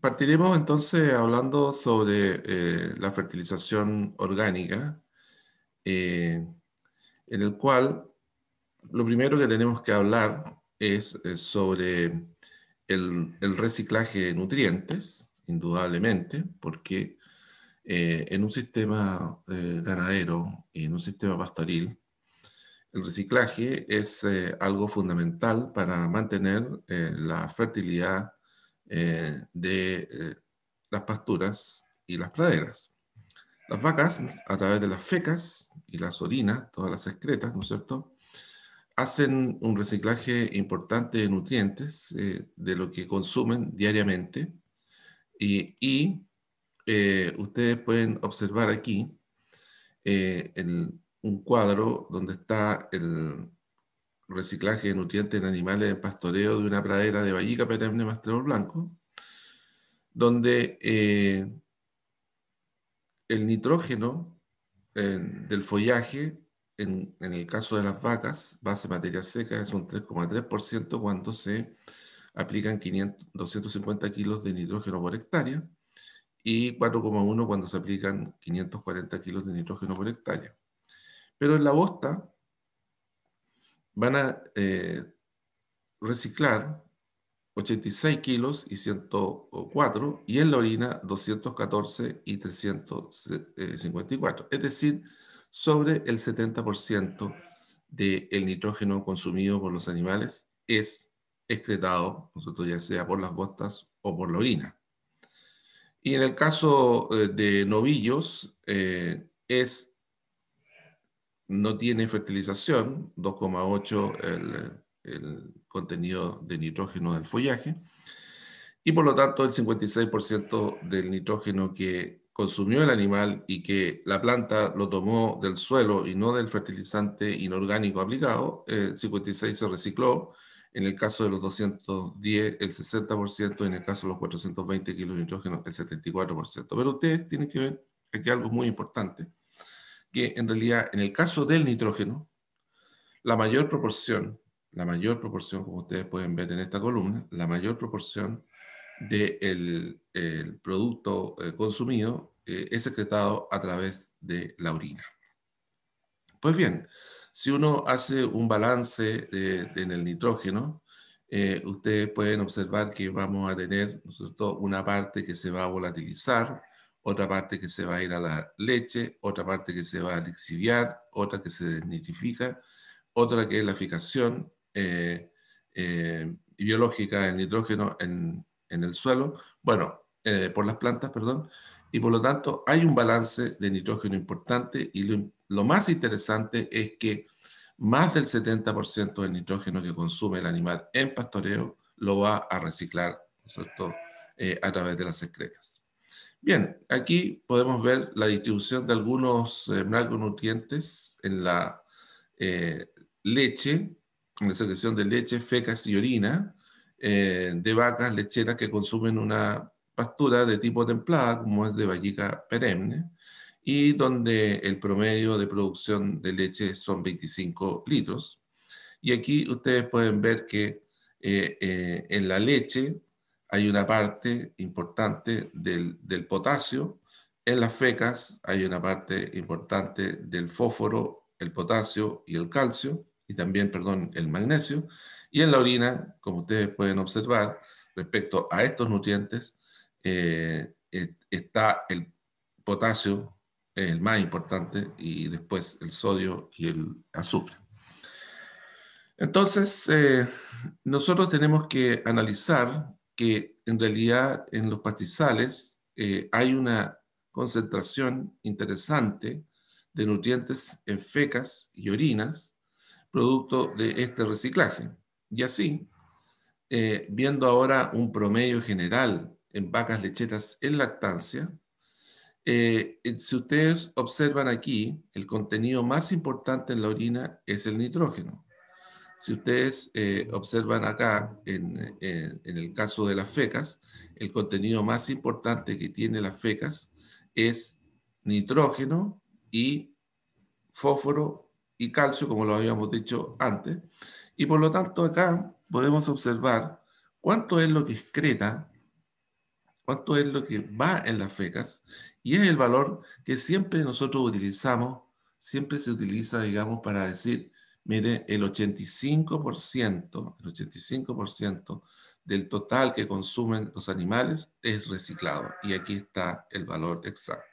Partiremos entonces hablando sobre la fertilización orgánica, eh, en el cual lo primero que tenemos que hablar es sobre el reciclaje de nutrientes, indudablemente, porque en un sistema ganadero y en un sistema pastoril, el reciclaje es algo fundamental para mantener la fertilidad de las pasturas y las praderas. Las vacas, a través de las fecas y las orinas, todas las excretas, ¿no es cierto?, hacen un reciclaje importante de nutrientes de lo que consumen diariamente y ustedes pueden observar aquí un cuadro donde está el reciclaje de nutrientes en animales de pastoreo de una pradera de vallica perenne mastrador blanco, donde el nitrógeno del follaje, en el caso de las vacas, base materia seca, es un 3,3% cuando se aplican 250 kilos de nitrógeno por hectárea y 4,1 cuando se aplican 540 kilos de nitrógeno por hectárea. Pero en la bosta van a reciclar 86 kilos y 104, y en la orina 214 y 354. Es decir, sobre el 70% del nitrógeno consumido por los animales es excretado, nosotros ya sea por las bostas o por la orina. Y en el caso de novillos, no tiene fertilización, 2,8 el contenido de nitrógeno del follaje, y por lo tanto el 56% del nitrógeno que consumió el animal y que la planta lo tomó del suelo y no del fertilizante inorgánico aplicado, 56 se recicló. En el caso de los 210, el 60%, en el caso de los 420 kilos de nitrógeno, el 74%. Pero ustedes tienen que ver aquí algo muy importante, que en realidad en el caso del nitrógeno, la mayor proporción, como ustedes pueden ver en esta columna, la mayor proporción del producto consumido es secretado a través de la orina. Pues bien, si uno hace un balance en el nitrógeno, ustedes pueden observar que vamos a tener, ¿no es cierto?, una parte que se va a volatilizar, otra parte que se va a ir a la leche, otra parte que se va a lixiviar, otra que se desnitrifica, otra que es la fijación biológica del nitrógeno en el suelo, bueno, por las plantas, perdón, y por lo tanto hay un balance de nitrógeno importante, y lo más interesante es que más del 70% del nitrógeno que consume el animal en pastoreo lo va a reciclar, ¿no es cierto?, a través de las excretas. Bien, aquí podemos ver la distribución de algunos macronutrientes en la leche, en la secreción de leche, fecas y orina de vacas lecheras que consumen una pastura de tipo templada, como es de vallica perenne, y donde el promedio de producción de leche son 25 litros. Y aquí ustedes pueden ver que en la leche hay una parte importante del potasio, en las fecas hay una parte importante del fósforo, el potasio y el calcio, y también, perdón, el magnesio, y en la orina, como ustedes pueden observar, respecto a estos nutrientes, está el potasio, el más importante, y después el sodio y el azufre. Entonces, nosotros tenemos que analizar que en realidad en los pastizales hay una concentración interesante de nutrientes en fecas y orinas, producto de este reciclaje. Y así, viendo ahora un promedio general en vacas lecheras en lactancia, si ustedes observan aquí, el contenido más importante en la orina es el nitrógeno. Si ustedes observan acá, en el caso de las fecas, el contenido más importante que tiene las fecas es nitrógeno y fósforo y calcio, como lo habíamos dicho antes. Y por lo tanto acá podemos observar cuánto es lo que excreta cuánto es lo que va en las fecas, y es el valor que siempre nosotros utilizamos, siempre se utiliza, digamos, para decir, mire, el 85% del total que consumen los animales es reciclado, y aquí está el valor exacto,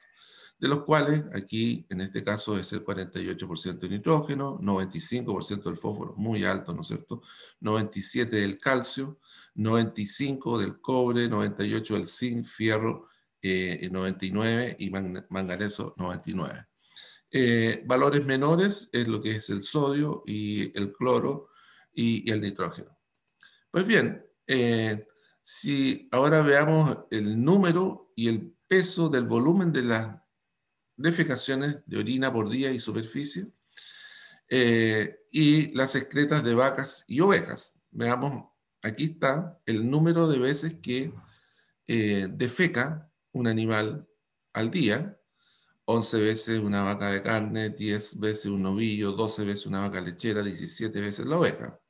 de los cuales aquí, en este caso, es el 48% de nitrógeno, 95% del fósforo, muy alto, ¿no es cierto? 97% del calcio, 95% del cobre, 98% del zinc, fierro 99% y manganeso 99%. Valores menores es lo que es el sodio y el cloro y el nitrógeno. Pues bien, si ahora veamos el número y el peso del volumen de las defecaciones de orina por día y superficie, y las excretas de vacas y ovejas. Veamos, aquí está el número de veces que defeca un animal al día: 11 veces una vaca de carne, 10 veces un novillo, 12 veces una vaca lechera, 17 veces la oveja.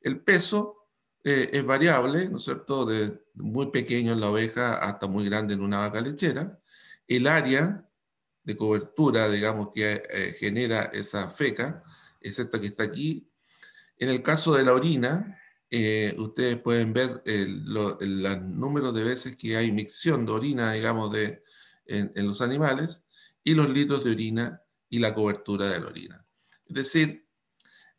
El peso es variable, ¿no es cierto?, de muy pequeño en la oveja hasta muy grande en una vaca lechera. El área de cobertura, digamos, que genera esa feca es esta que está aquí. En el caso de la orina, ustedes pueden ver el número de veces que hay micción de orina, digamos, en los animales, y los litros de orina y la cobertura de la orina. Es decir,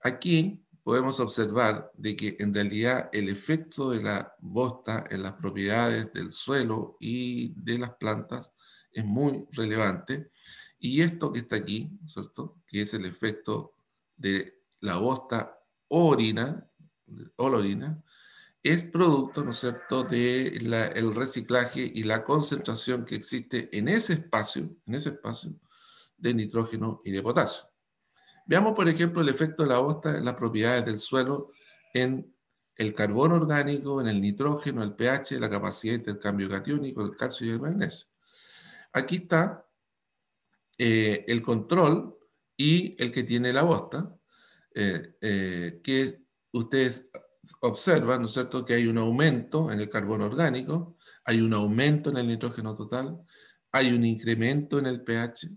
aquí podemos observar de que en realidad el efecto de la bosta en las propiedades del suelo y de las plantas es muy relevante. Y esto que está aquí, ¿cierto?, que es el efecto de la bosta o orina, o la orina, es producto, ¿no es cierto?, del reciclaje y la concentración que existe en ese espacio de nitrógeno y de potasio. Veamos, por ejemplo, el efecto de la bosta en las propiedades del suelo, en el carbono orgánico, en el nitrógeno, el pH, la capacidad de intercambio catiónico, el calcio y el magnesio. Aquí está el control y el que tiene la bosta, que ustedes observan, ¿no es cierto?, que hay un aumento en el carbono orgánico, hay un aumento en el nitrógeno total, hay un incremento en el pH,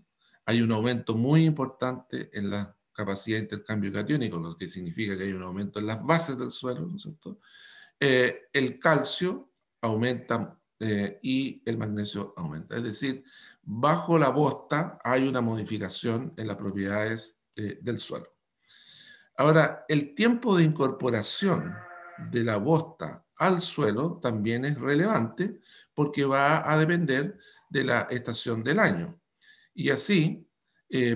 hay un aumento muy importante en la capacidad de intercambio catiónico, lo que significa que hay un aumento en las bases del suelo, ¿no es cierto? El calcio aumenta y el magnesio aumenta. Es decir, bajo la bosta hay una modificación en las propiedades del suelo. Ahora, el tiempo de incorporación de la bosta al suelo también es relevante porque va a depender de la estación del año. Y así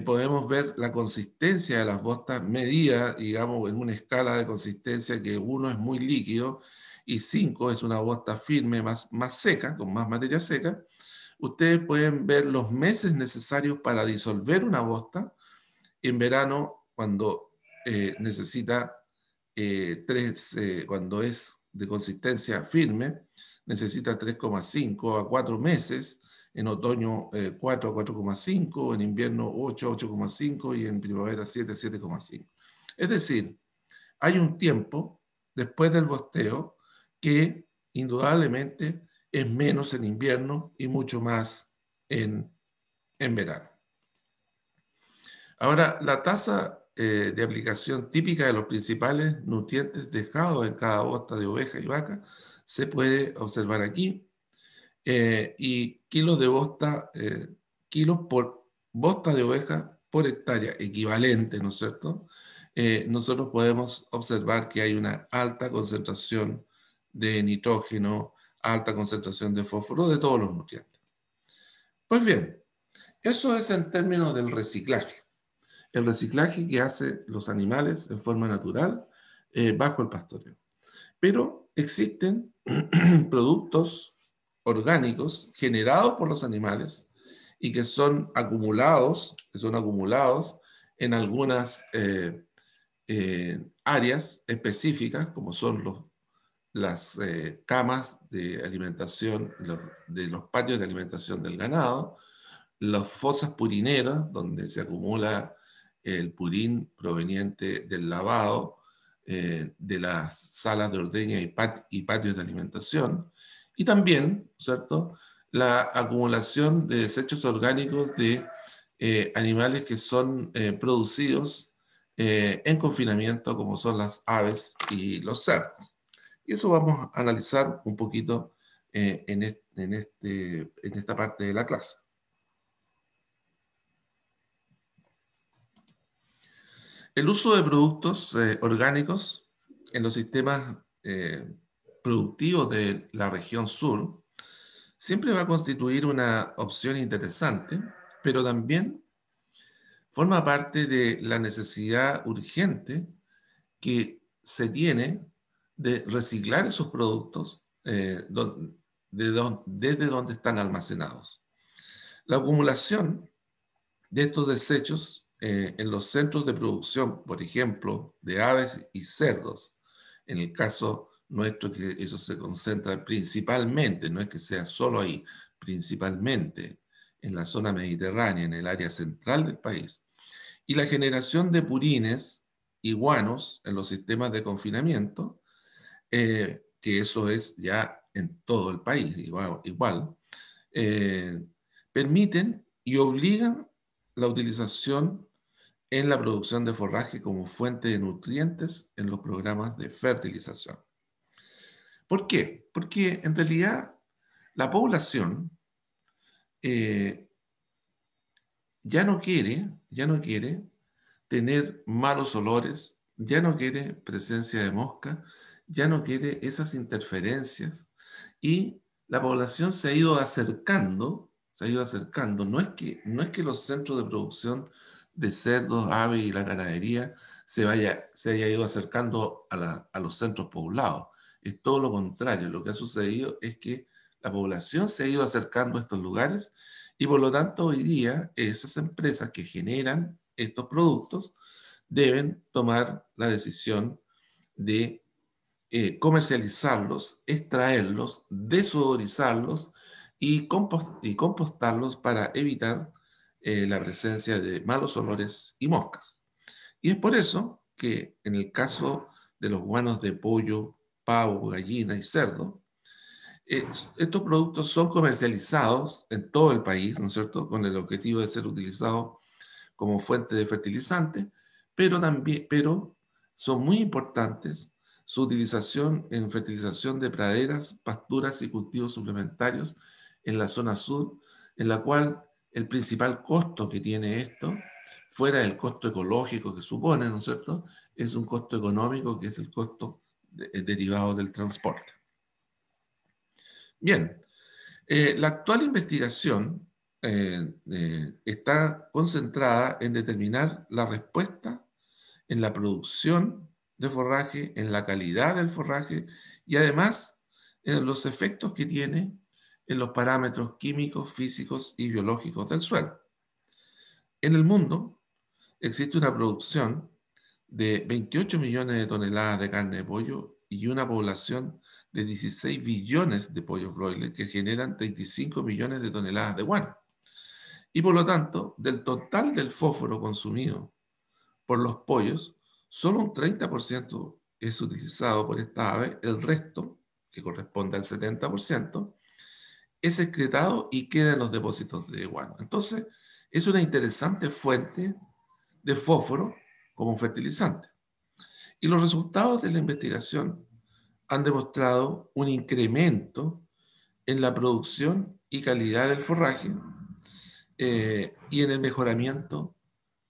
podemos ver la consistencia de las bostas medida, digamos, en una escala de consistencia que 1 es muy líquido y 5 es una bosta firme, más seca, con más materia seca. Ustedes pueden ver los meses necesarios para disolver una bosta. En verano, cuando necesita cuando es de consistencia firme, necesita 3,5 a 4 meses, en otoño 4 a 4,5, en invierno 8 a 8,5 y en primavera 7 a 7,5. Es decir, hay un tiempo después del bosteo que indudablemente es menos en invierno y mucho más en verano. Ahora, la tasa de aplicación típica de los principales nutrientes dejados en cada bosta de oveja y vaca se puede observar aquí. Y kilos de bosta, kilos por bosta de oveja por hectárea, equivalente, ¿no es cierto? Nosotros podemos observar que hay una alta concentración de nitrógeno, alta concentración de fósforo, de todos los nutrientes. Pues bien, eso es en términos del reciclaje. El reciclaje que hacen los animales en forma natural bajo el pastoreo. Pero existen productos orgánicos generados por los animales y que son acumulados en algunas áreas específicas, como son las camas de alimentación, de los patios de alimentación del ganado, las fosas purineras, donde se acumula el purín proveniente del lavado de las salas de ordeña y patios de alimentación, Y también, ¿cierto?, la acumulación de desechos orgánicos de animales que son producidos en confinamiento, como son las aves y los cerdos. Y eso vamos a analizar un poquito en esta parte de la clase. El uso de productos orgánicos en los sistemas productivos de la región sur siempre va a constituir una opción interesante, pero también forma parte de la necesidad urgente que se tiene de reciclar esos productos desde donde están almacenados. La acumulación de estos desechos en los centros de producción, por ejemplo, de aves y cerdos, en el caso nuestro que eso se concentra principalmente, no es que sea solo ahí, principalmente en la zona mediterránea, en el área central del país, y la generación de purines y guanos en los sistemas de confinamiento, que eso es ya en todo el país, igual eh, permiten y obligan la utilización en la producción de forraje como fuente de nutrientes en los programas de fertilización. ¿Por qué? Porque en realidad la población eh, ya no quiere tener malos olores, ya no quiere presencia de mosca, ya no quiere esas interferencias y la población se ha ido acercando. No es que los centros de producción de cerdos, aves y la ganadería se haya ido acercando a los centros poblados. Es todo lo contrario. Lo que ha sucedido es que la población se ha ido acercando a estos lugares y por lo tanto hoy día esas empresas que generan estos productos deben tomar la decisión de comercializarlos, extraerlos, desodorizarlos y compostarlos para evitar la presencia de malos olores y moscas. Y es por eso que en el caso de los guanos de pollo, pavo, gallina y cerdo, estos productos son comercializados en todo el país, ¿no es cierto?, con el objetivo de ser utilizados como fuente de fertilizante, pero son muy importantes su utilización en fertilización de praderas, pasturas y cultivos suplementarios en la zona sur, en la cual el principal costo que tiene esto, fuera del costo ecológico que supone, ¿no es cierto?, es un costo económico que es el costo derivado del transporte. Bien, la actual investigación está concentrada en determinar la respuesta en la producción de forraje, en la calidad del forraje y además en los efectos que tiene en los parámetros químicos, físicos y biológicos del suelo. En el mundo existe una producción de 28 millones de toneladas de carne de pollo y una población de 16 billones de pollos broiler que generan 35 millones de toneladas de guano. Y por lo tanto, del total del fósforo consumido por los pollos, solo un 30% es utilizado por esta ave, el resto, que corresponde al 70%, es excretado y queda en los depósitos de guano. Entonces, es una interesante fuente de fósforo como fertilizante. Y los resultados de la investigación han demostrado un incremento en la producción y calidad del forraje y en el mejoramiento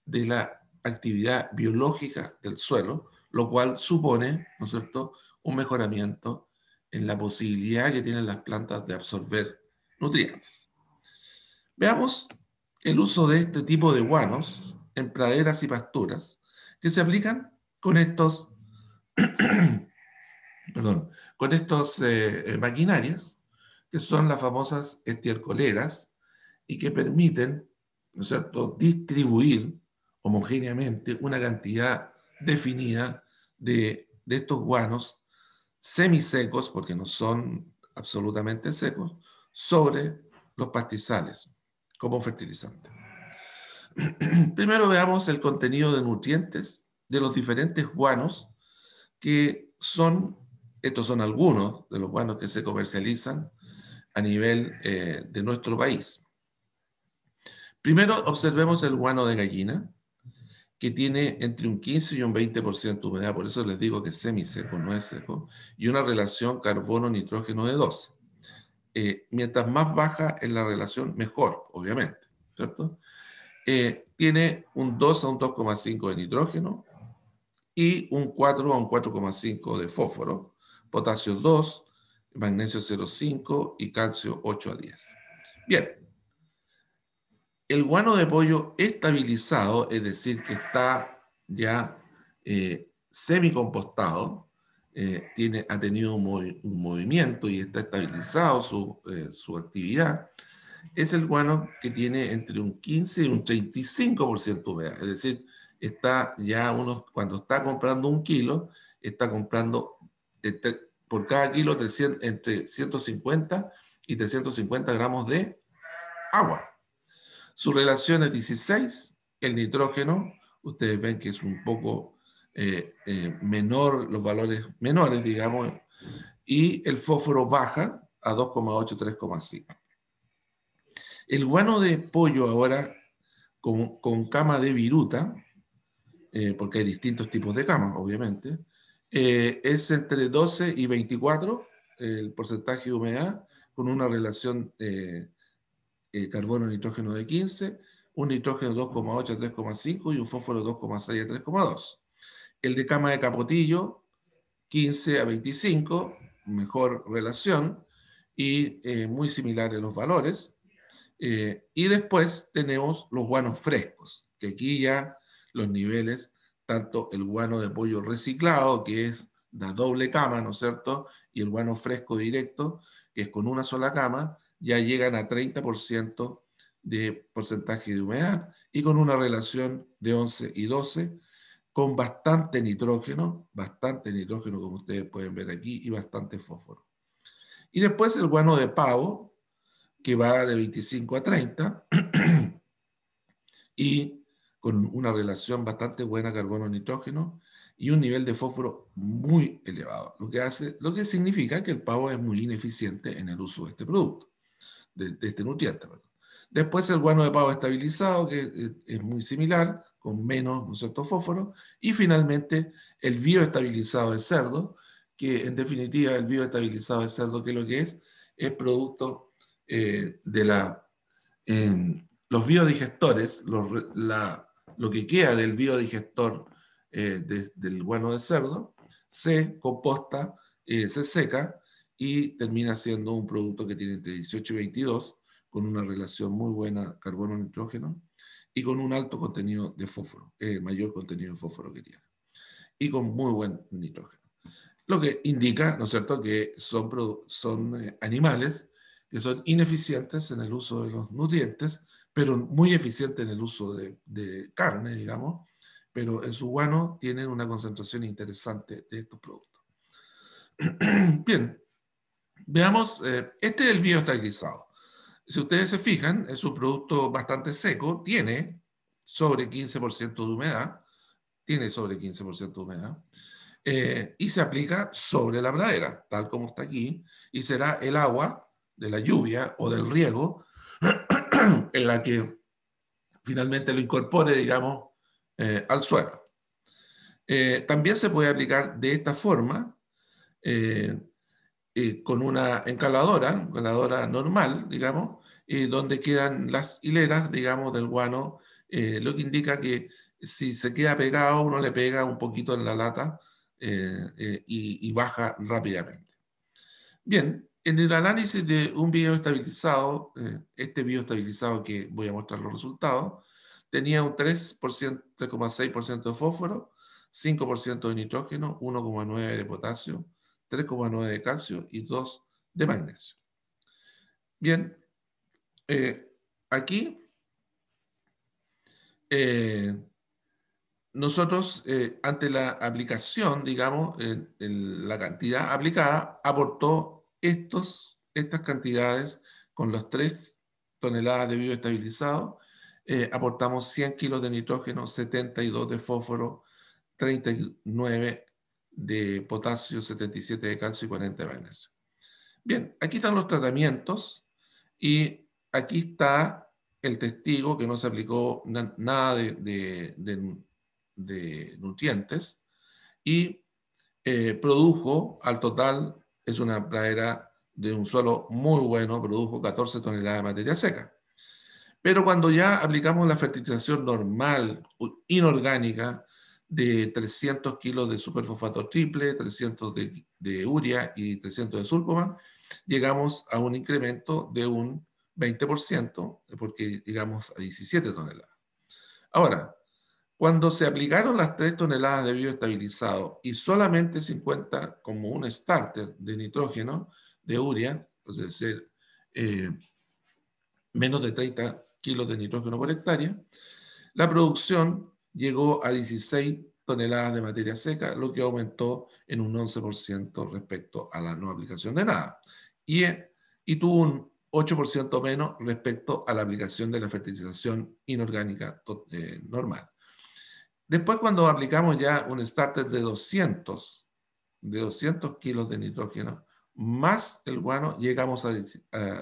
de la actividad biológica del suelo, lo cual supone, ¿no es cierto?, un mejoramiento en la posibilidad que tienen las plantas de absorber nutrientes. Veamos el uso de este tipo de guanos en praderas y pasturas que se aplican con estos, perdón, con estos maquinarias que son las famosas estiércoleras y que permiten, ¿no es cierto?, distribuir homogéneamente una cantidad definida de estos guanos semisecos, porque no son absolutamente secos, sobre los pastizales como fertilizante. Primero veamos el contenido de nutrientes de los diferentes guanos que son estos son algunos de los guanos que se comercializan a nivel de nuestro país. Primero observemos el guano de gallina, que tiene entre un 15 y un 20% de humedad, por eso les digo que es semiseco, no es seco, y una relación carbono-nitrógeno de 12. Mientras más baja es la relación, mejor, obviamente, ¿cierto? Tiene un 2 a un 2,5 de nitrógeno y un 4 a un 4,5 de fósforo, potasio 2, magnesio 0,5 y calcio 8 a 10. Bien, el guano de pollo estabilizado, es decir, que está ya semicompostado, ha tenido un movimiento y está estabilizado su actividad, es el guano que tiene entre un 15 y un 35% de humedad. Es decir, cuando está comprando un kilo, está comprando por cada kilo entre 150 y 350 gramos de agua. Su relación es 16, el nitrógeno, ustedes ven que es un poco menor, los valores menores, digamos, y el fósforo baja a 2,8, 3,5. El guano de pollo ahora con cama de viruta, porque hay distintos tipos de camas, obviamente, es entre 12 y 24 el porcentaje de humedad, con una relación carbono-nitrógeno de 15, un nitrógeno 2,8 a 3,5 y un fósforo 2,6 a 3,2. El de cama de capotillo, 15 a 25, mejor relación y muy similares los valores. Y después tenemos los guanos frescos, que aquí ya los niveles, tanto el guano de pollo reciclado, que es la doble cama, ¿no es cierto? Y el guano fresco directo, que es con una sola cama, ya llegan a 30% de porcentaje de humedad y con una relación de 11 y 12, con bastante nitrógeno como ustedes pueden ver aquí, y bastante fósforo. Y después el guano de pavo, que va de 25 a 30 y con una relación bastante buena carbono-nitrógeno y un nivel de fósforo muy elevado, lo que significa que el pavo es muy ineficiente en el uso de este producto, de este nutriente. Perdón. Después el guano de pavo estabilizado, que es muy similar, con menos, ¿no es cierto?, fósforo. Y finalmente el bioestabilizado de cerdo, que en definitiva el bioestabilizado de cerdo, que lo que es producto de los biodigestores, lo que queda del biodigestor del guano de cerdo, se composta, se seca y termina siendo un producto que tiene entre 18 y 22, con una relación muy buena carbono-nitrógeno y con un alto contenido de fósforo, el mayor contenido de fósforo que tiene, y con muy buen nitrógeno. Lo que indica, ¿no es cierto?, que son animales que son ineficientes en el uso de los nutrientes, pero muy eficientes en el uso de carne, digamos, pero en su guano tienen una concentración interesante de estos productos. Bien, veamos, este es el bioestabilizado. Si ustedes se fijan, es un producto bastante seco, tiene sobre 15% de humedad, y se aplica sobre la pradera, tal como está aquí, y será el agua de la lluvia o del riego en la que finalmente lo incorpore, digamos, al suelo. También se puede aplicar de esta forma, eh, con una encaladora normal, digamos, donde quedan las hileras, digamos, del guano, lo que indica que si se queda pegado, uno le pega un poquito en la lata y baja rápidamente. Bien, en el análisis de un bioestabilizado, este bioestabilizado que voy a mostrar los resultados, tenía un 3,6% de fósforo, 5% de nitrógeno, 1,9% de potasio, 3,9% de calcio y 2% de magnesio. Bien, aquí nosotros, ante la aplicación, digamos, la cantidad aplicada, aportó estas cantidades con las 3 toneladas de bioestabilizado, aportamos 100 kilos de nitrógeno, 72 de fósforo, 39 de potasio, 77 de calcio y 40 de magnesio. Bien, aquí están los tratamientos y aquí está el testigo que no se aplicó nada de nutrientes y produjo al total, es una pradera de un suelo muy bueno, produjo 14 toneladas de materia seca. Pero cuando ya aplicamos la fertilización normal, inorgánica, de 300 kilos de superfosfato triple, 300 de urea y 300 de sulfoman, llegamos a un incremento de un 20%, porque llegamos a 17 toneladas. Ahora, cuando se aplicaron las 3 toneladas de bioestabilizado y solamente 50 como un starter de nitrógeno, de urea, es decir, menos de 30 kilos de nitrógeno por hectárea, la producción llegó a 16 toneladas de materia seca, lo que aumentó en un 11% respecto a la no aplicación de nada. Y tuvo un 8% menos respecto a la aplicación de la fertilización inorgánica normal. Después, cuando aplicamos ya un starter de 200 kilos de nitrógeno, más el guano, llegamos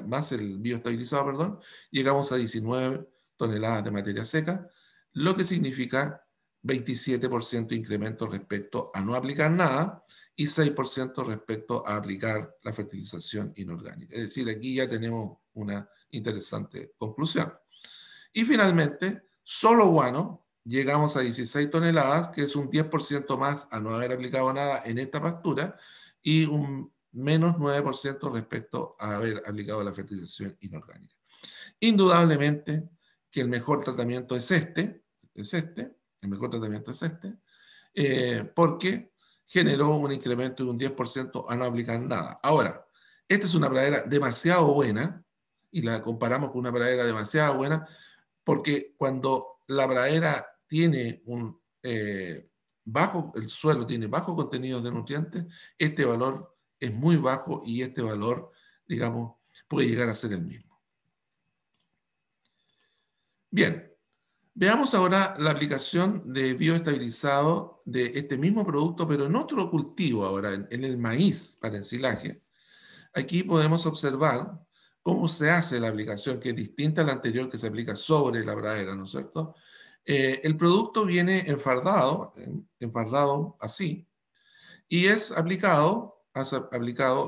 más el bioestabilizado, perdón, llegamos a 19 toneladas de materia seca, lo que significa 27% incremento respecto a no aplicar nada y 6% respecto a aplicar la fertilización inorgánica. Es decir, aquí ya tenemos una interesante conclusión. Y finalmente, solo guano, llegamos a 16 toneladas, que es un 10% más a no haber aplicado nada en esta pastura y un menos 9% respecto a haber aplicado la fertilización inorgánica. Indudablemente que el mejor tratamiento es el mejor tratamiento es porque generó un incremento de un 10% a no aplicar nada. Ahora, esta es una pradera demasiado buena y la comparamos con una pradera demasiado buena porque cuando la pradera tiene el suelo tiene bajo contenido de nutrientes, este valor es muy bajo y este valor, digamos, puede llegar a ser el mismo. Bien, veamos ahora la aplicación de bioestabilizado de este mismo producto, pero en otro cultivo ahora, en el maíz para ensilaje. Aquí podemos observar cómo se hace la aplicación, que es distinta a la anterior que se aplica sobre la pradera, ¿no es cierto? El producto viene enfardado así, y es aplicado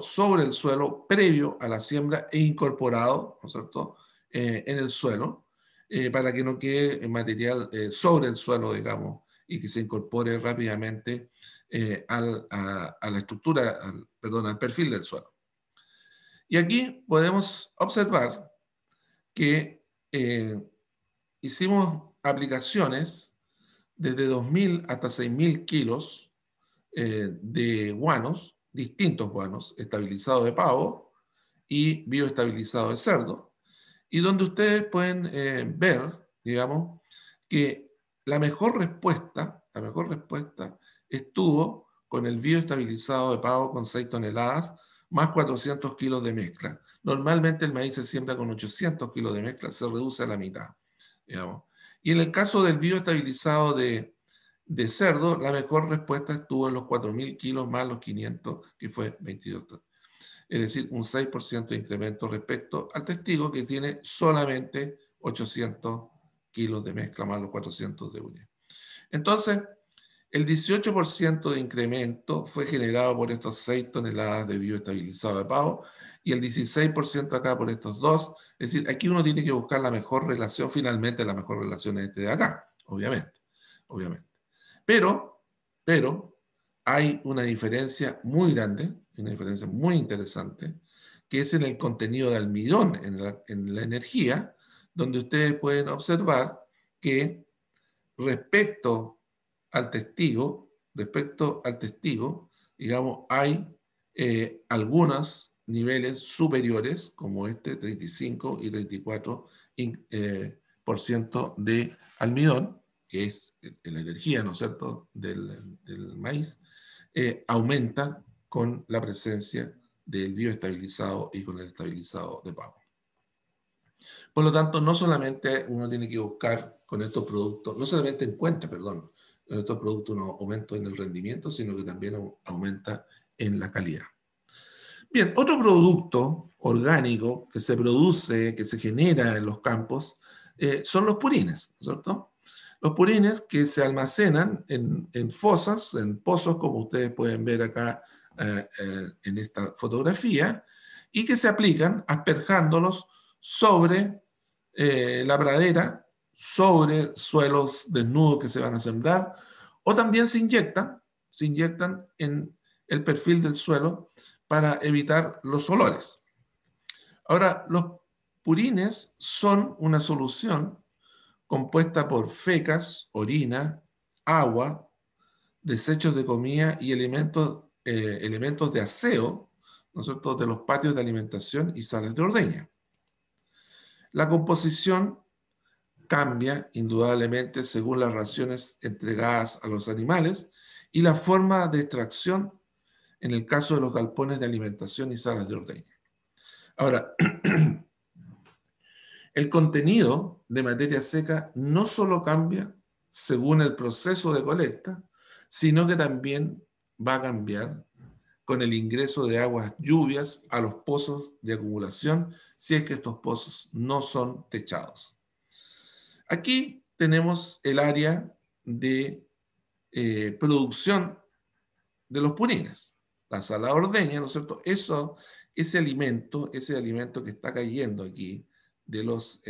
sobre el suelo previo a la siembra e incorporado, ¿no es cierto?, en el suelo, para que no quede material sobre el suelo, digamos, y que se incorpore rápidamente a la estructura, al perfil del suelo. Y aquí podemos observar que hicimos aplicaciones desde 2.000 hasta 6.000 kilos de guanos, distintos guanos, estabilizados de pavo y bioestabilizados de cerdo, y donde ustedes pueden ver, digamos, que la mejor respuesta estuvo con el bioestabilizado de pavo con 6 toneladas más 400 kilos de mezcla. Normalmente el maíz se siembra con 800 kilos de mezcla, se reduce a la mitad, digamos. Y en el caso del bioestabilizado de cerdo, la mejor respuesta estuvo en los 4.000 kilos más los 500, que fue 22 toneladas. Es decir, un 6% de incremento respecto al testigo que tiene solamente 800 kilos de mezcla más los 400 de urea. Entonces, el 18% de incremento fue generado por estos 6 toneladas de bioestabilizado de pavo y el 16% acá por estos dos. Es decir, aquí uno tiene que buscar la mejor relación, finalmente la mejor relación es este de acá, obviamente. Pero hay una diferencia muy grande, una diferencia muy interesante, que es en el contenido de almidón en la energía, donde ustedes pueden observar que respecto al testigo, digamos, hay algunos niveles superiores, como este 35 y 34% de almidón, que es la energía, ¿no es cierto?, del maíz, aumenta con la presencia del bioestabilizado y con el estabilizado de pavo. Por lo tanto, no solamente uno tiene que buscar con estos productos, no solamente encuentra, perdón, Esto es producto de un aumento en el rendimiento, sino que también aumenta en la calidad. Bien, otro producto orgánico que se produce, que se genera en los campos, son los purines, ¿cierto? Los purines que se almacenan en fosas, en pozos, como ustedes pueden ver acá en esta fotografía, y que se aplican asperjándolos sobre la pradera, sobre suelos desnudos que se van a sembrar, o también se inyectan en el perfil del suelo para evitar los olores. Ahora, los purines son una solución compuesta por fecas, orina, agua, desechos de comida y elementos de aseo, ¿no es cierto?, de los patios de alimentación y salas de ordeña. La composición cambia indudablemente según las raciones entregadas a los animales y la forma de extracción en el caso de los galpones de alimentación y salas de ordeña. Ahora, el contenido de materia seca no solo cambia según el proceso de colecta, sino que también va a cambiar con el ingreso de aguas lluvias a los pozos de acumulación, si es que estos pozos no son techados. Aquí tenemos el área de producción de los purines, la sala de ordeña, ¿no es cierto? Ese alimento que está cayendo aquí de los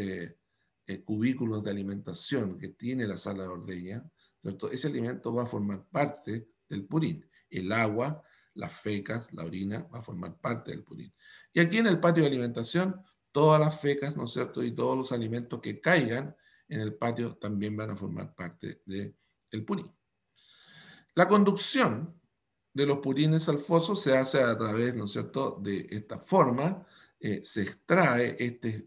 cubículos de alimentación que tiene la sala de ordeña, ¿cierto? Ese alimento va a formar parte del purín. El agua, las fecas, la orina, va a formar parte del purín. Y aquí en el patio de alimentación, todas las fecas, ¿no es cierto? Y todos los alimentos que caigan en el patio también van a formar parte del purín. La conducción de los purines al foso se hace a través, ¿no es cierto?, de esta forma, se extrae,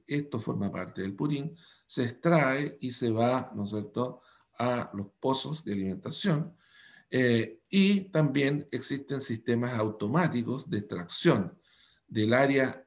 esto forma parte del purín, se extrae y se va, ¿no es cierto?, a los pozos de alimentación, y también existen sistemas automáticos de extracción del área,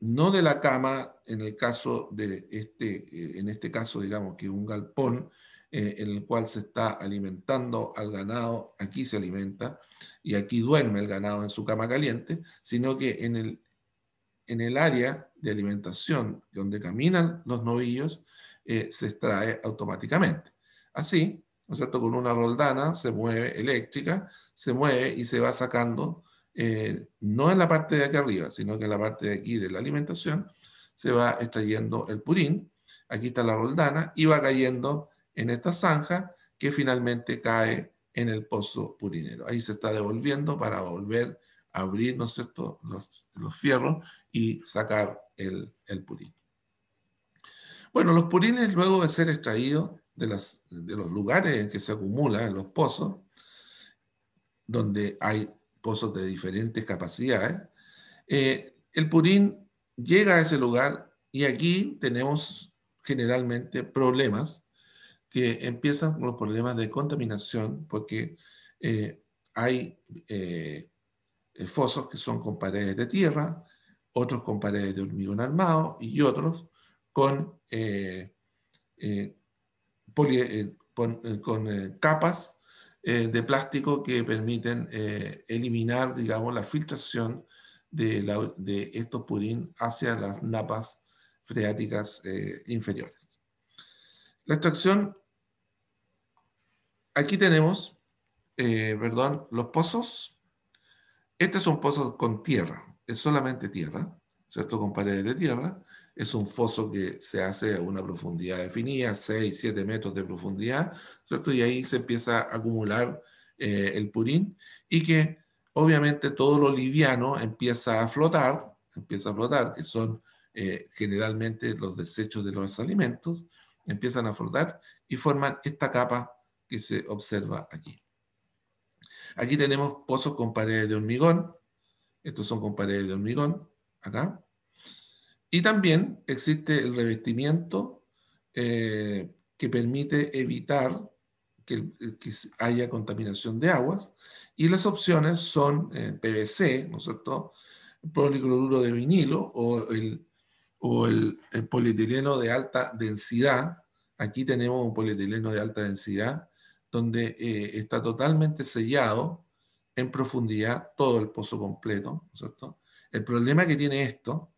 no de la cama, en el caso de en este caso, digamos que un galpón, en el cual se está alimentando al ganado, aquí se alimenta y aquí duerme el ganado en su cama caliente, sino que en el área de alimentación donde caminan los novillos, se extrae automáticamente. Así, ¿no es cierto?, con una roldana se mueve eléctrica, se mueve y se va sacando, no en la parte de aquí arriba, sino que en la parte de aquí de la alimentación, se va extrayendo el purín, aquí está la roldana, y va cayendo en esta zanja que finalmente cae en el pozo purinero. Ahí se está devolviendo para volver a abrir, ¿no es cierto?, los fierros y sacar el purín. Bueno, los purines, luego de ser extraídos de los lugares en que se acumulan los pozos, donde hay pozos de diferentes capacidades, el purín llega a ese lugar y aquí tenemos generalmente problemas que empiezan con los problemas de contaminación, porque hay fosos que son con paredes de tierra, otros con paredes de hormigón armado y otros con, capas de plástico que permiten eliminar, digamos, la filtración de estos purín hacia las napas freáticas inferiores. La extracción, aquí tenemos, los pozos. Este es un pozo con tierra, es solamente tierra, ¿cierto? Con paredes de tierra. Es un foso que se hace a una profundidad definida, 6, 7 metros de profundidad, ¿cierto? Y ahí se empieza a acumular el purín y que obviamente todo lo liviano empieza a flotar, que son generalmente los desechos de los alimentos, empiezan a flotar y forman esta capa que se observa aquí. Aquí tenemos pozos con paredes de hormigón. Estos son con paredes de hormigón, acá. Y también existe el revestimiento que permite evitar que haya contaminación de aguas. Y las opciones son PVC, ¿no es cierto?, policloruro de vinilo o el polietileno de alta densidad. Aquí tenemos un polietileno de alta densidad donde está totalmente sellado en profundidad todo el pozo completo, ¿no es cierto? El problema que tiene esto,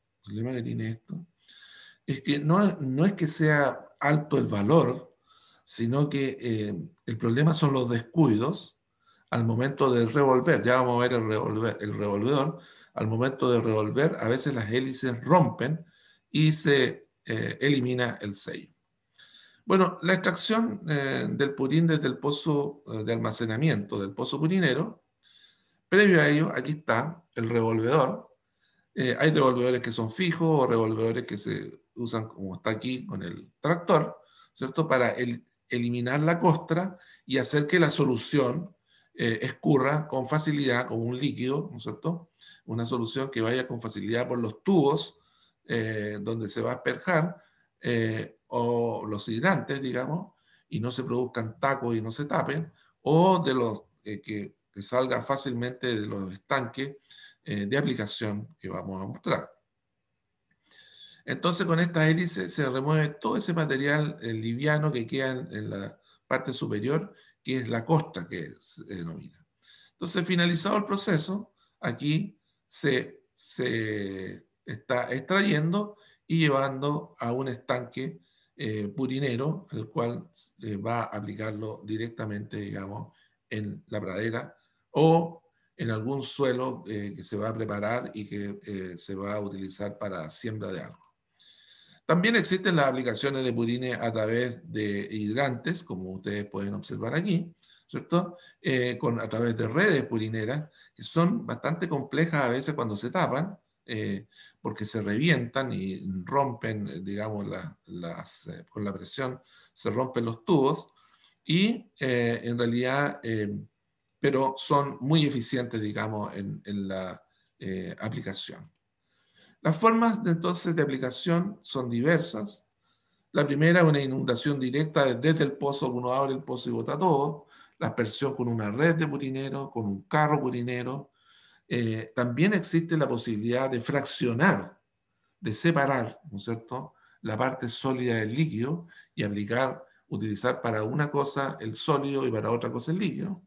es que no es que sea alto el valor, sino que el problema son los descuidos al momento de revolver. Ya vamos a ver el revolvedor. Al momento de revolver, a veces las hélices rompen y se elimina el sello. Bueno, la extracción del purín desde el pozo de almacenamiento, del pozo purinero, previo a ello, aquí está el revolvedor. Hay revolvedores que son fijos o revolvedores que se usan como está aquí con el tractor, ¿cierto? Para eliminar la costra y hacer que la solución escurra con facilidad, como un líquido, ¿no es cierto? Una solución que vaya con facilidad por los tubos donde se va a asperjar o los hidrantes, digamos, y no se produzcan tacos y no se tapen, o de los que salga fácilmente de los estanques de aplicación que vamos a mostrar. Entonces con esta hélice se remueve todo ese material liviano que queda en la parte superior, que es la costra que se denomina. Entonces finalizado el proceso, aquí se está extrayendo y llevando a un estanque purinero, el cual va a aplicarlo directamente, digamos, en la pradera o en algún suelo que se va a preparar y que se va a utilizar para siembra de algo. También existen las aplicaciones de purines a través de hidrantes, como ustedes pueden observar aquí, ¿cierto? A través de redes purineras, que son bastante complejas a veces cuando se tapan, porque se revientan y rompen, digamos, con la presión, se rompen los tubos, y en realidad, pero son muy eficientes, digamos, en la aplicación. Las formas entonces de aplicación son diversas. La primera es una inundación directa desde el pozo, uno abre el pozo y bota todo. La aspersión con una red de purinero, con un carro purinero. También existe la posibilidad de fraccionar, de separar, ¿no es cierto?, la parte sólida del líquido y utilizar para una cosa el sólido y para otra cosa el líquido.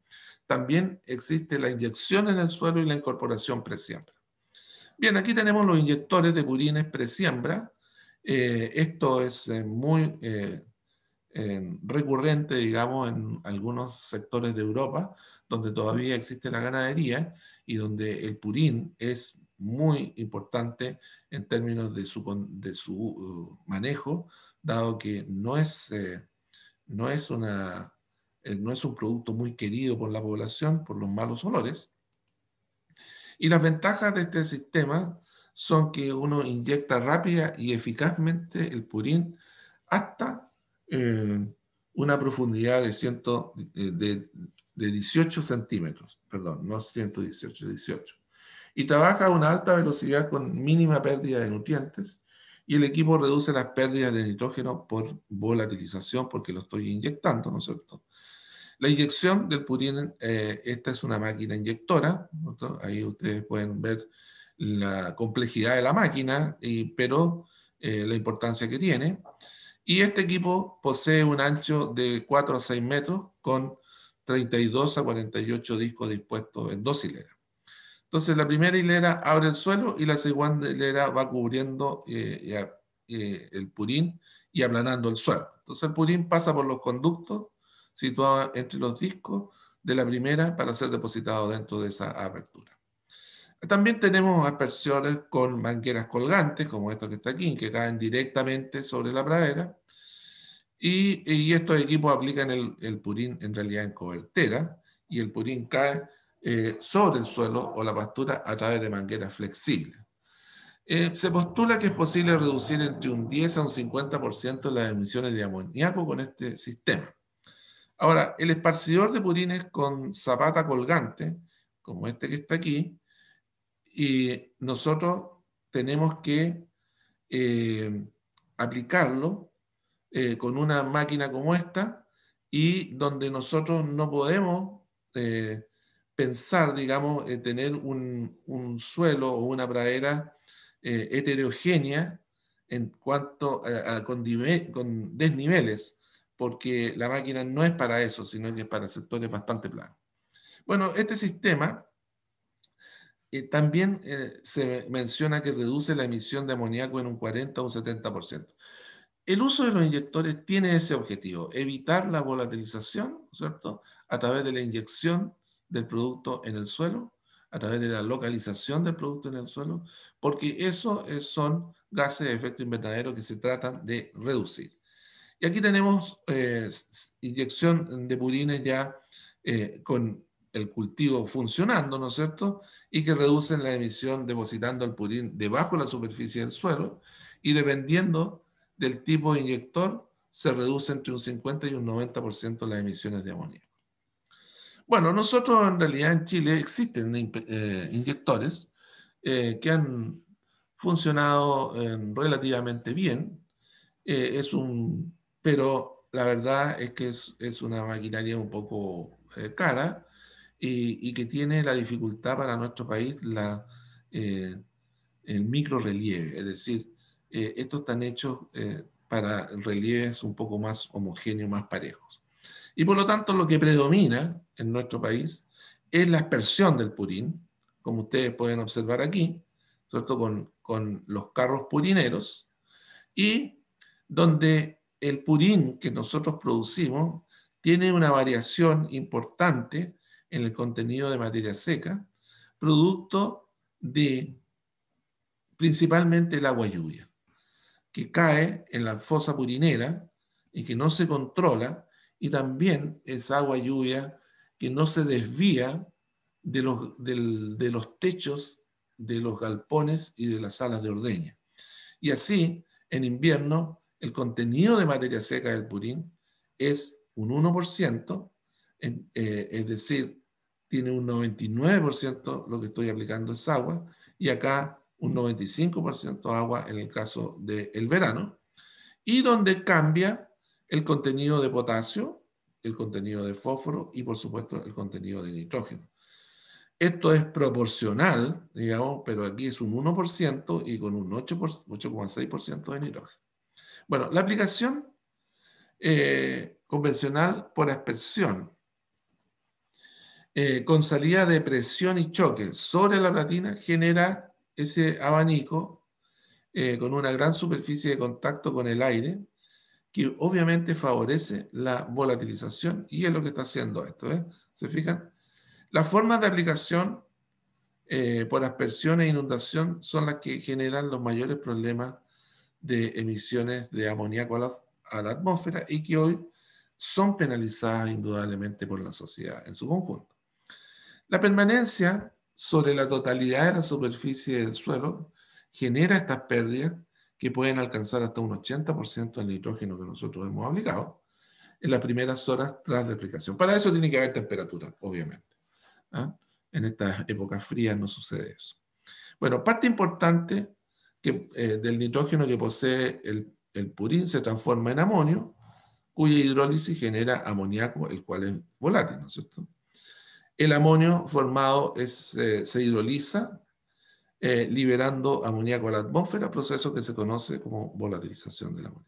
También existe la inyección en el suelo y la incorporación presiembra. Bien, aquí tenemos los inyectores de purines presiembra. Esto es muy recurrente, digamos, en algunos sectores de Europa, donde todavía existe la ganadería y donde el purín es muy importante en términos de su manejo, dado que no es un producto muy querido por la población por los malos olores. Y las ventajas de este sistema son que uno inyecta rápida y eficazmente el purín hasta una profundidad de 18 centímetros, perdón, no 118, 18. Y trabaja a una alta velocidad con mínima pérdida de nutrientes, y el equipo reduce las pérdidas de nitrógeno por volatilización porque lo estoy inyectando, ¿no es cierto? La inyección del purín, esta es una máquina inyectora, ¿no? Ahí ustedes pueden ver la complejidad de la máquina, pero la importancia que tiene. Y este equipo posee un ancho de 4 a 6 metros con 32 a 48 discos dispuestos en 2 hileras. Entonces la primera hilera abre el suelo y la segunda hilera va cubriendo el purín y aplanando el suelo. Entonces el purín pasa por los conductos situados entre los discos de la primera para ser depositado dentro de esa abertura. También tenemos aspersores con mangueras colgantes, como esto que está aquí, que caen directamente sobre la pradera. Y estos equipos aplican el purín en realidad en cobertera, y el purín cae sobre el suelo o la pastura a través de mangueras flexibles. Se postula que es posible reducir entre un 10 a un 50% las emisiones de amoníaco con este sistema. Ahora, el esparcidor de purines con zapata colgante, como este que está aquí, y nosotros tenemos que aplicarlo con una máquina como esta, y donde nosotros no podemos pensar, digamos, tener un suelo o una pradera heterogénea en cuanto con desniveles, porque la máquina no es para eso, sino que es para sectores bastante planos. Bueno, este sistema también se menciona que reduce la emisión de amoníaco en un 40 o un 70%. El uso de los inyectores tiene ese objetivo, evitar la volatilización, ¿cierto? A través de la inyección del producto en el suelo, a través de la localización del producto en el suelo, porque eso son gases de efecto invernadero que se tratan de reducir. Y aquí tenemos inyección de purines ya con el cultivo funcionando, ¿no es cierto? Y que reducen la emisión depositando el purín debajo de la superficie del suelo y dependiendo del tipo de inyector se reduce entre un 50 y un 90% las emisiones de amoníaco. Bueno, nosotros en realidad en Chile existen inyectores que han funcionado relativamente bien. Pero la verdad es que es una maquinaria un poco cara y que tiene la dificultad para nuestro país eh, el micro relieve, es decir, estos están hechos para relieves un poco más homogéneos, más parejos. Y por lo tanto lo que predomina en nuestro país es la aspersión del purín, como ustedes pueden observar aquí, ¿cierto? Con los carros purineros, y donde el purín que nosotros producimos tiene una variación importante en el contenido de materia seca, producto de principalmente el agua lluvia, que cae en la fosa purinera y que no se controla, y también es agua lluvia que no se desvía de los techos de los galpones y de las salas de ordeña. Y así, en invierno, el contenido de materia seca del purín es un 1%, es decir, tiene un 99% lo que estoy aplicando es agua, y acá un 95% agua en el caso del verano, y donde cambia el contenido de potasio, el contenido de fósforo y por supuesto el contenido de nitrógeno. Esto es proporcional, digamos, pero aquí es un 1% y con un 8,6% de nitrógeno. Bueno, la aplicación convencional por aspersión con salida de presión y choque sobre la platina genera ese abanico con una gran superficie de contacto con el aire que obviamente favorece la volatilización y es lo que está haciendo esto. ¿Se fijan? Las formas de aplicación por aspersión e inundación son las que generan los mayores problemas de emisiones de amoníaco a la atmósfera y que hoy son penalizadas indudablemente por la sociedad en su conjunto. La permanencia sobre la totalidad de la superficie del suelo genera estas pérdidas que pueden alcanzar hasta un 80% del nitrógeno que nosotros hemos aplicado en las primeras horas tras la aplicación. Para eso tiene que haber temperatura, obviamente. ¿Ah? En estas épocas frías no sucede eso. Bueno, parte importante del nitrógeno que posee el purín se transforma en amonio, cuya hidrólisis genera amoníaco, el cual es volátil, ¿no es cierto? El amonio formado se hidroliza, liberando amoníaco a la atmósfera, proceso que se conoce como volatilización del amonio.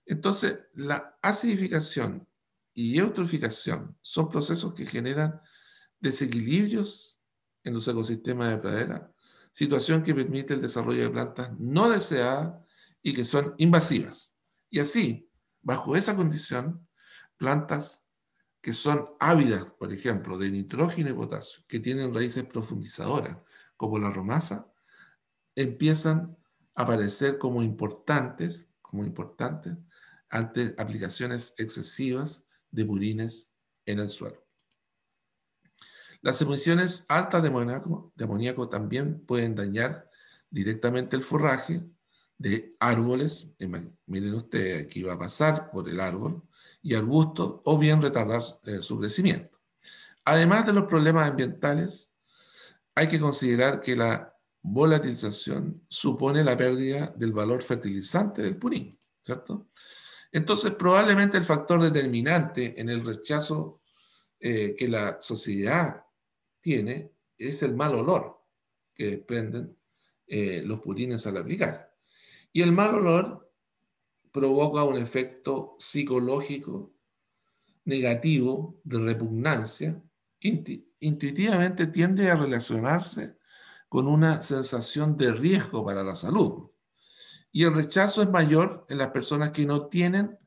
Entonces, la acidificación y eutroficación son procesos que generan desequilibrios en los ecosistemas de pradera, situación que permite el desarrollo de plantas no deseadas y que son invasivas. Y así, bajo esa condición, plantas que son ávidas, por ejemplo, de nitrógeno y potasio, que tienen raíces profundizadoras, como la romasa, empiezan a aparecer como importantes ante aplicaciones excesivas de purines en el suelo. Las emisiones altas de amoníaco también pueden dañar directamente el forraje de árboles, miren ustedes, aquí va a pasar por el árbol, y arbustos, o bien retardar su crecimiento. Además de los problemas ambientales, hay que considerar que la volatilización supone la pérdida del valor fertilizante del purín, ¿cierto? Entonces, probablemente el factor determinante en el rechazo que la sociedad tiene es el mal olor que desprenden los purines al aplicar. Y el mal olor provoca un efecto psicológico negativo de repugnancia que intuitivamente tiende a relacionarse con una sensación de riesgo para la salud. Y el rechazo es mayor en las personas que no tienen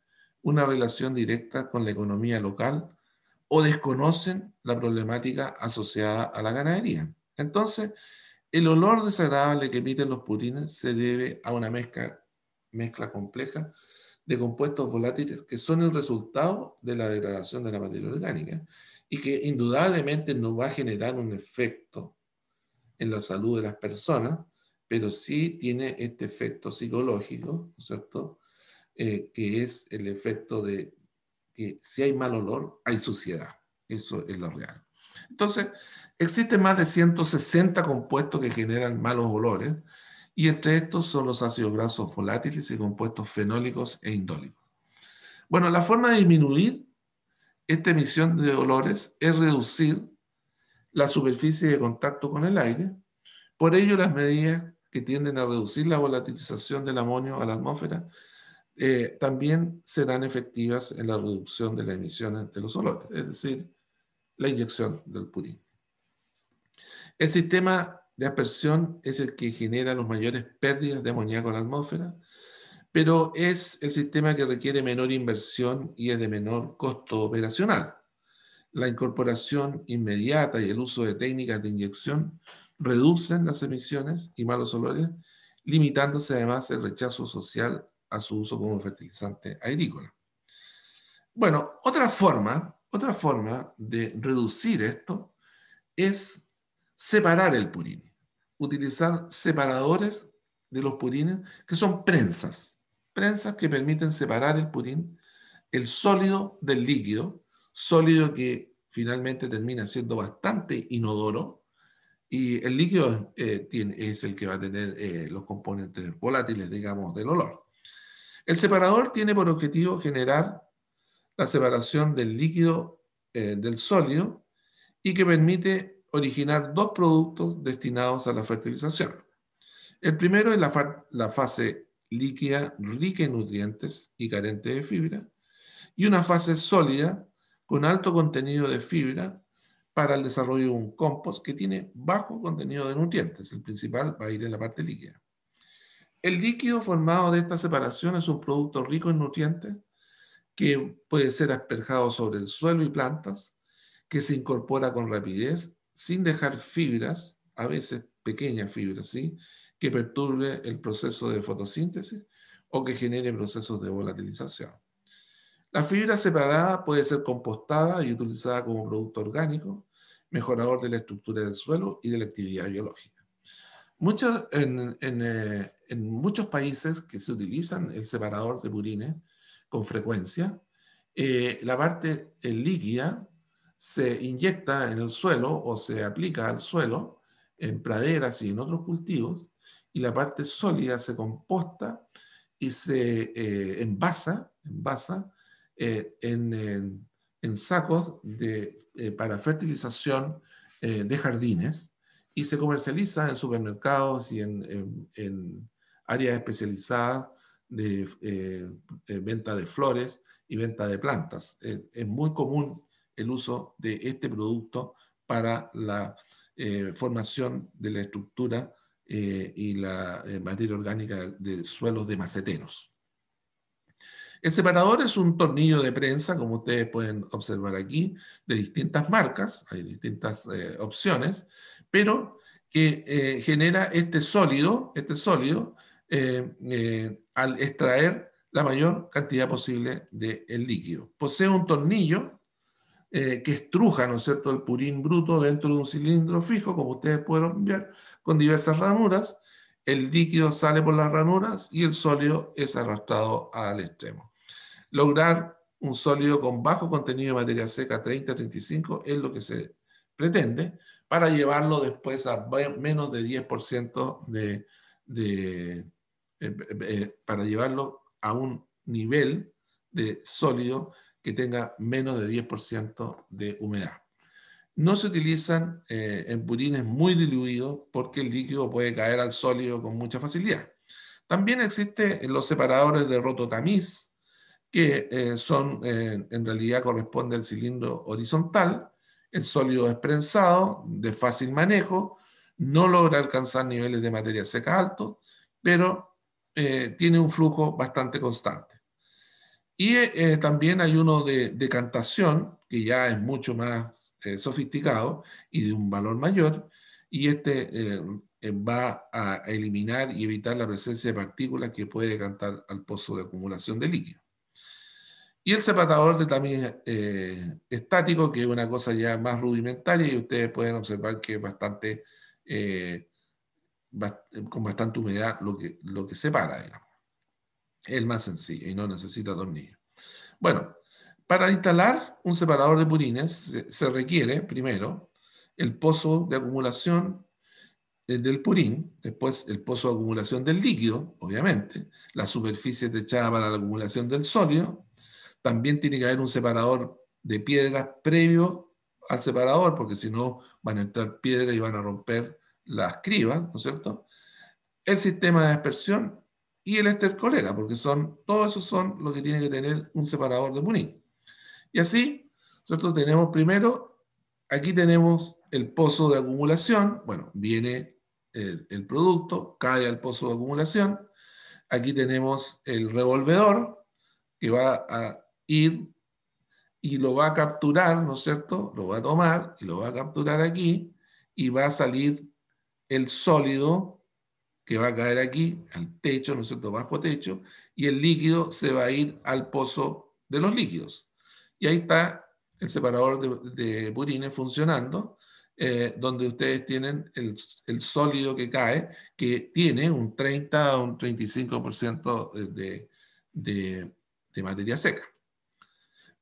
una relación directa con la economía local o desconocen la problemática asociada a la ganadería. Entonces, el olor desagradable que emiten los purines se debe a una mezcla compleja de compuestos volátiles que son el resultado de la degradación de la materia orgánica y que indudablemente no va a generar un efecto en la salud de las personas, pero sí tiene este efecto psicológico, ¿no es cierto? Que es el efecto de que si hay mal olor, hay suciedad. Eso es lo real. Entonces, existen más de 160 compuestos que generan malos olores, y entre estos son los ácidos grasos volátiles y compuestos fenólicos e indólicos. Bueno, la forma de disminuir esta emisión de olores es reducir la superficie de contacto con el aire. Por ello, las medidas que tienden a reducir la volatilización del amonio a la atmósfera también serán efectivas en la reducción de las emisiones de los olores, es decir, la inyección del purín. El sistema de aspersión es el que genera las mayores pérdidas de amoníaco en la atmósfera, pero es el sistema que requiere menor inversión y es de menor costo operacional. La incorporación inmediata y el uso de técnicas de inyección reducen las emisiones y malos olores, limitándose además el rechazo social a su uso como fertilizante agrícola. Bueno, otra forma de reducir esto es separar el purín. Utilizar separadores de los purines que son prensas que permiten separar el purín, el sólido del líquido, sólido que finalmente termina siendo bastante inodoro, y el líquido es el que va a tener los componentes volátiles, digamos, del olor. El separador tiene por objetivo generar la separación del líquido del sólido y que permite originar dos productos destinados a la fertilización. El primero es la fase líquida rica en nutrientes y carente de fibra, y una fase sólida con alto contenido de fibra para el desarrollo de un compost que tiene bajo contenido de nutrientes. El principal va a ir en la parte líquida. El líquido formado de esta separación es un producto rico en nutrientes que puede ser asperjado sobre el suelo y plantas, que se incorpora con rapidez sin dejar fibras, a veces pequeñas fibras, ¿sí?, que perturbe el proceso de fotosíntesis o que genere procesos de volatilización. La fibra separada puede ser compostada y utilizada como producto orgánico, mejorador de la estructura del suelo y de la actividad biológica. En muchos países que se utilizan el separador de purines con frecuencia, la parte líquida se inyecta en el suelo o se aplica al suelo en praderas y en otros cultivos, y la parte sólida se composta y se envasa en sacos para fertilización de jardines, y se comercializa en supermercados y en áreas especializadas de venta de flores y venta de plantas. Es muy común el uso de este producto para la formación de la estructura y la materia orgánica de suelos de maceteros. El separador es un tornillo de prensa, como ustedes pueden observar aquí, de distintas marcas, hay distintas opciones, pero que genera este sólido al extraer la mayor cantidad posible del líquido. Posee un tornillo que estruja, ¿no es cierto?, el purín bruto dentro de un cilindro fijo, como ustedes pueden ver, con diversas ranuras. El líquido sale por las ranuras y el sólido es arrastrado al extremo. Lograr un sólido con bajo contenido de materia seca 30-35 es lo que se pretende para llevarlo después a menos de 10% para llevarlo a un nivel de sólido que tenga menos de 10% de humedad. No se utilizan en purines muy diluidos porque el líquido puede caer al sólido con mucha facilidad. También existen los separadores de rototamiz, que en realidad corresponde al cilindro horizontal. El sólido es prensado, de fácil manejo, no logra alcanzar niveles de materia seca altos, pero tiene un flujo bastante constante. Y también hay uno de decantación, que ya es mucho más sofisticado y de un valor mayor, y va a eliminar y evitar la presencia de partículas que puede decantar al pozo de acumulación de líquido. Y el separador de tamiz estático, que es una cosa ya más rudimentaria, y ustedes pueden observar que es bastante, con bastante humedad lo que separa, digamos. Es el más sencillo y no necesita tornillo. Bueno, para instalar un separador de purines se requiere, primero, el pozo de acumulación del purín, después el pozo de acumulación del líquido, obviamente, la superficie techada para la acumulación del sólido. También tiene que haber un separador de piedras previo al separador, porque si no van a entrar piedras y van a romper las cribas, ¿no es cierto? El sistema de dispersión y el estercolera, porque todos esos son lo que tiene que tener un separador de purín. Y así, nosotros tenemos primero, aquí tenemos el pozo de acumulación. Bueno, viene el producto, cae al pozo de acumulación. Aquí tenemos el revolvedor que va a ir y lo va a capturar, ¿no es cierto? Lo va a tomar y lo va a capturar aquí y va a salir el sólido que va a caer aquí al techo, ¿no es cierto? Bajo techo, y el líquido se va a ir al pozo de los líquidos. Y ahí está el separador de purines funcionando, donde ustedes tienen el sólido que cae, que tiene un 30 o un 35% de materia seca.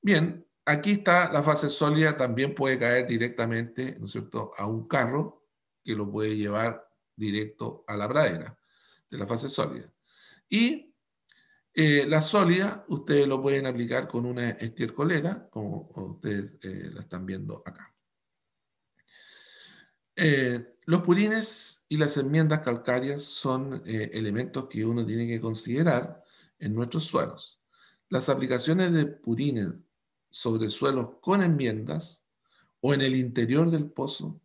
Bien, aquí está la fase sólida, también puede caer directamente, ¿no es cierto?, a un carro que lo puede llevar directo a la pradera de la fase sólida. Y la sólida, ustedes lo pueden aplicar con una estiercolera, como ustedes la están viendo acá. Los purines y las enmiendas calcáreas son elementos que uno tiene que considerar en nuestros suelos. Las aplicaciones de purines sobre suelos con enmiendas o en el interior del pozo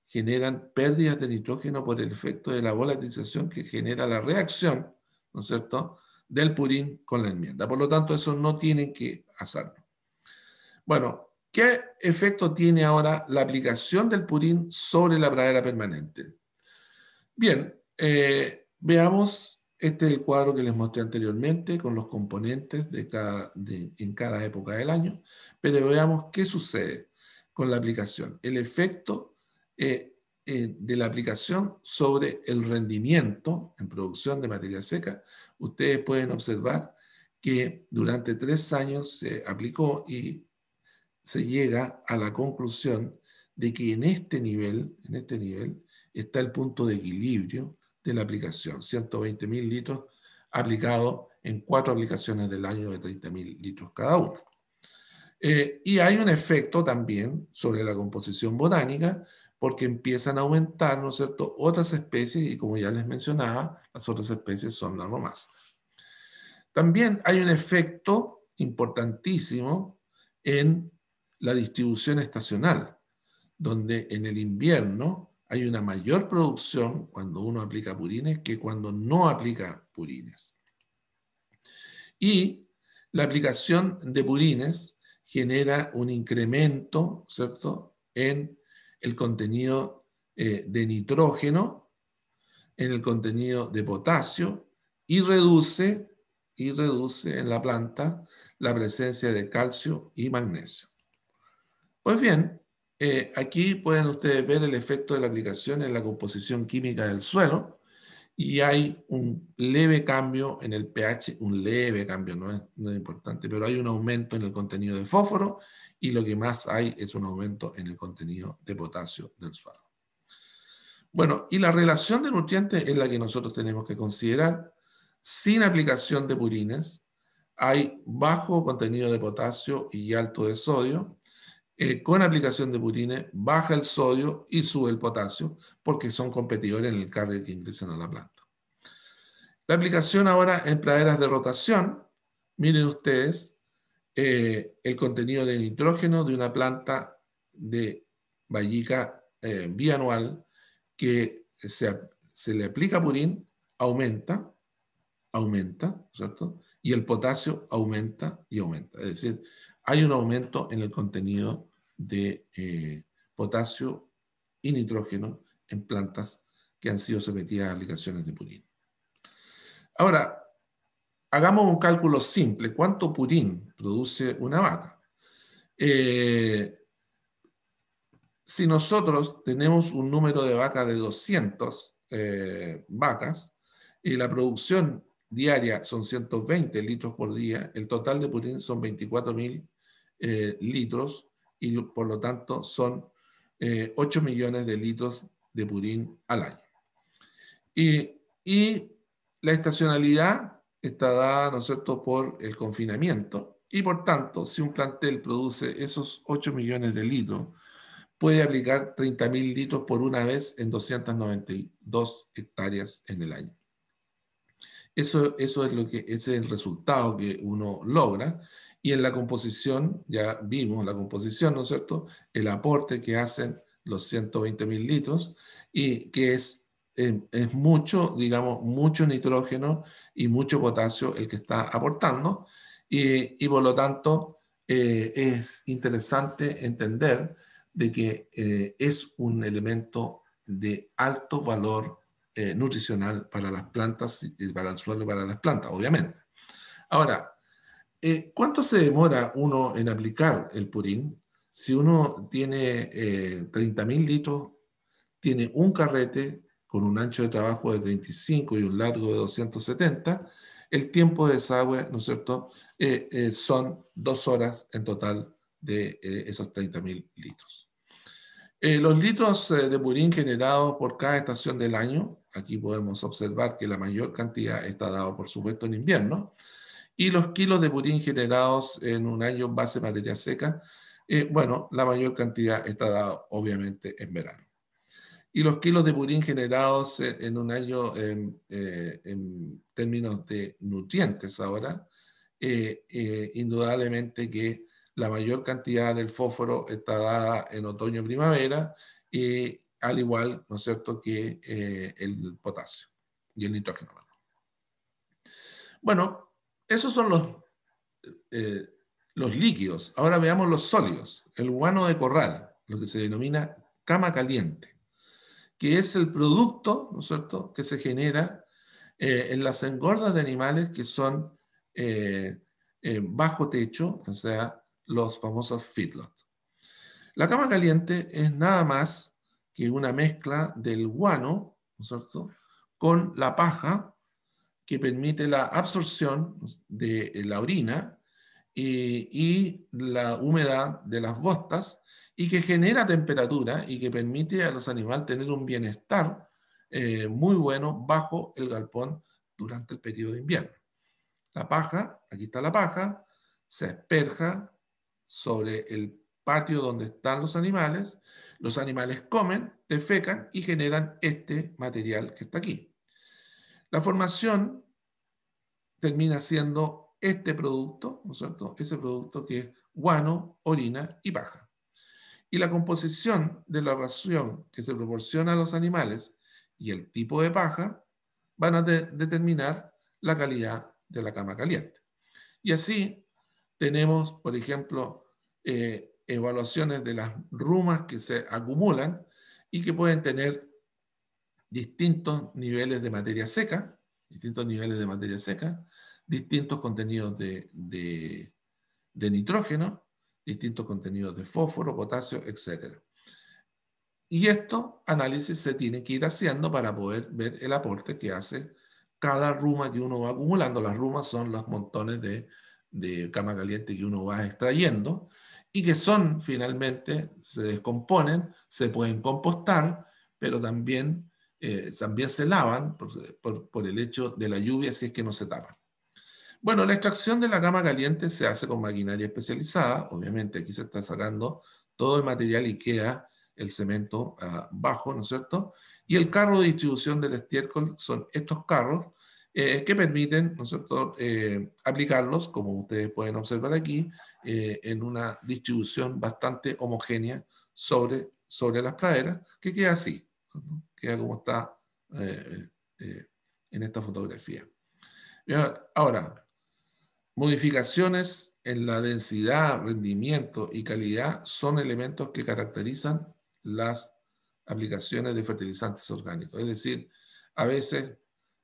generan pérdidas de nitrógeno por el efecto de la volatilización que genera la reacción, ¿no es cierto?, del purín con la enmienda. Por lo tanto, eso no tienen que hacerlo. Bueno, ¿qué efecto tiene ahora la aplicación del purín sobre la pradera permanente? Bien, veamos, este es el cuadro que les mostré anteriormente con los componentes en cada época del año, pero veamos qué sucede con la aplicación. El efecto de la aplicación sobre el rendimiento en producción de materia seca. Ustedes pueden observar que durante 3 años se aplicó y se llega a la conclusión de que en este nivel está el punto de equilibrio de la aplicación, 120.000 litros aplicados en 4 aplicaciones del año de 30.000 litros cada uno. Y hay un efecto también sobre la composición botánica, porque empiezan a aumentar, ¿no es cierto?, otras especies, y como ya les mencionaba, las otras especies son la romasa. También hay un efecto importantísimo en la distribución estacional, donde en el invierno hay una mayor producción cuando uno aplica purines que cuando no aplica purines. Y la aplicación de purines genera un incremento, ¿cierto?, en el contenido de nitrógeno, en el contenido de potasio y reduce en la planta la presencia de calcio y magnesio. Pues bien, aquí pueden ustedes ver el efecto de la aplicación en la composición química del suelo y hay un leve cambio en el pH, un leve cambio, no es importante, pero hay un aumento en el contenido de fósforo y lo que más hay es un aumento en el contenido de potasio del suelo. Bueno, y la relación de nutrientes es la que nosotros tenemos que considerar. Sin aplicación de purines, hay bajo contenido de potasio y alto de sodio. Con aplicación de purines, baja el sodio y sube el potasio, porque son competidores en el carrier que ingresan a la planta. La aplicación ahora en praderas de rotación, miren ustedes el contenido de nitrógeno de una planta de vallica bianual que se le aplica purín, aumenta, ¿cierto? Y el potasio aumenta y aumenta. Es decir, hay un aumento en el contenido de potasio y nitrógeno en plantas que han sido sometidas a aplicaciones de purín. Ahora, hagamos un cálculo simple. ¿Cuánto purín produce una vaca? Si nosotros tenemos un número de vacas de 200 vacas y la producción diaria son 120 litros por día, el total de purín son 24.000 litros y por lo tanto son 8 millones de litros de purín al año. Y la estacionalidad está dada, ¿no es cierto?, por el confinamiento y por tanto, si un plantel produce esos 8 millones de litros, puede aplicar 30.000 litros por una vez en 292 hectáreas en el año. Eso es ese es el resultado que uno logra. Y en la composición, ya vimos la composición, ¿no es cierto? El aporte que hacen los 120.000 litros y que es mucho, digamos, mucho nitrógeno y mucho potasio el que está aportando. Y por lo tanto, es interesante entender de que es un elemento de alto valor nutricional para las plantas y para el suelo y para las plantas, obviamente. Ahora, ¿cuánto se demora uno en aplicar el purín? Si uno tiene 30.000 litros, tiene un carrete con un ancho de trabajo de 35 y un largo de 270, el tiempo de desagüe, ¿no es cierto?, son 2 horas en total de esos 30.000 litros. Los litros de purín generados por cada estación del año, aquí podemos observar que la mayor cantidad está dado, por supuesto, en invierno, y los kilos de purín generados en un año en base a materia seca, bueno, la mayor cantidad está dado, obviamente, en verano. Y los kilos de purín generados en un año en términos de nutrientes ahora, indudablemente que la mayor cantidad del fósforo está dada en otoño-primavera, y al igual, ¿no es cierto?, que el potasio y el nitrógeno. Bueno, esos son los líquidos. Ahora veamos los sólidos. El guano de corral, lo que se denomina cama caliente, que es el producto, ¿no es cierto?, que se genera en las engordas de animales que son bajo techo, o sea, los famosos feedlots. La cama caliente es nada más que una mezcla del guano, ¿no es cierto?, con la paja que permite la absorción de la orina y la humedad de las bostas y que genera temperatura y que permite a los animales tener un bienestar muy bueno bajo el galpón durante el periodo de invierno. La paja, aquí está la paja, se asperja sobre el patio donde están los animales comen, defecan y generan este material que está aquí. La formación termina siendo este producto, ¿no es cierto? Ese producto que es guano, orina y paja. Y la composición de la ración que se proporciona a los animales y el tipo de paja van a determinar la calidad de la cama caliente. Y así tenemos, por ejemplo, evaluaciones de las rumas que se acumulan y que pueden tener distintos niveles de materia seca, distintos contenidos de nitrógeno, distintos contenidos de fósforo, potasio, etc. Y estos análisis se tienen que ir haciendo para poder ver el aporte que hace cada ruma que uno va acumulando. Las rumas son los montones de cama caliente que uno va extrayendo y que son finalmente, se descomponen, se pueden compostar, pero también se lavan por el hecho de la lluvia si es que no se tapan. Bueno, la extracción de la cama caliente se hace con maquinaria especializada. Obviamente aquí se está sacando todo el material y queda el cemento bajo, ¿no es cierto? Y el carro de distribución del estiércol son estos carros que permiten, ¿no es cierto?, aplicarlos, como ustedes pueden observar aquí, en una distribución bastante homogénea sobre las praderas, que queda así, ¿no? Queda como está eh, eh, en esta fotografía. Ahora, modificaciones en la densidad, rendimiento y calidad son elementos que caracterizan las aplicaciones de fertilizantes orgánicos. Es decir, a veces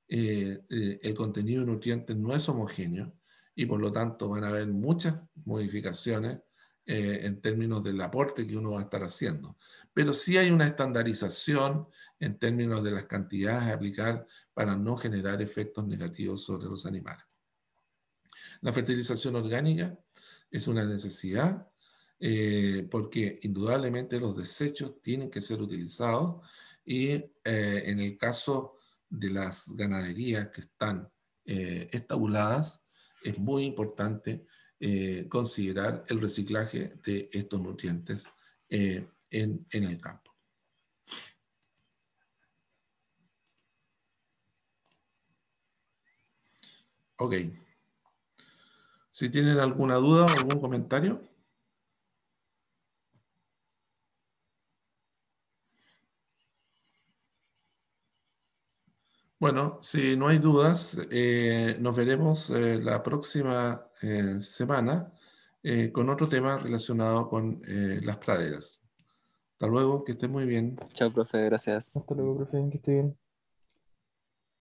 el contenido de nutrientes no es homogéneo y por lo tanto van a haber muchas modificaciones en términos del aporte que uno va a estar haciendo. Pero sí hay una estandarización en términos de las cantidades a aplicar para no generar efectos negativos sobre los animales. La fertilización orgánica es una necesidad porque indudablemente los desechos tienen que ser utilizados y en el caso de las ganaderías que están estabuladas, es muy importante considerar el reciclaje de estos nutrientes en el campo. Ok. Si tienen alguna duda o algún comentario. Bueno, si no hay dudas, nos veremos la próxima semana con otro tema relacionado con las praderas. Hasta luego, que estén muy bien. Chao, profe, gracias. Hasta luego, profe, que esté bien.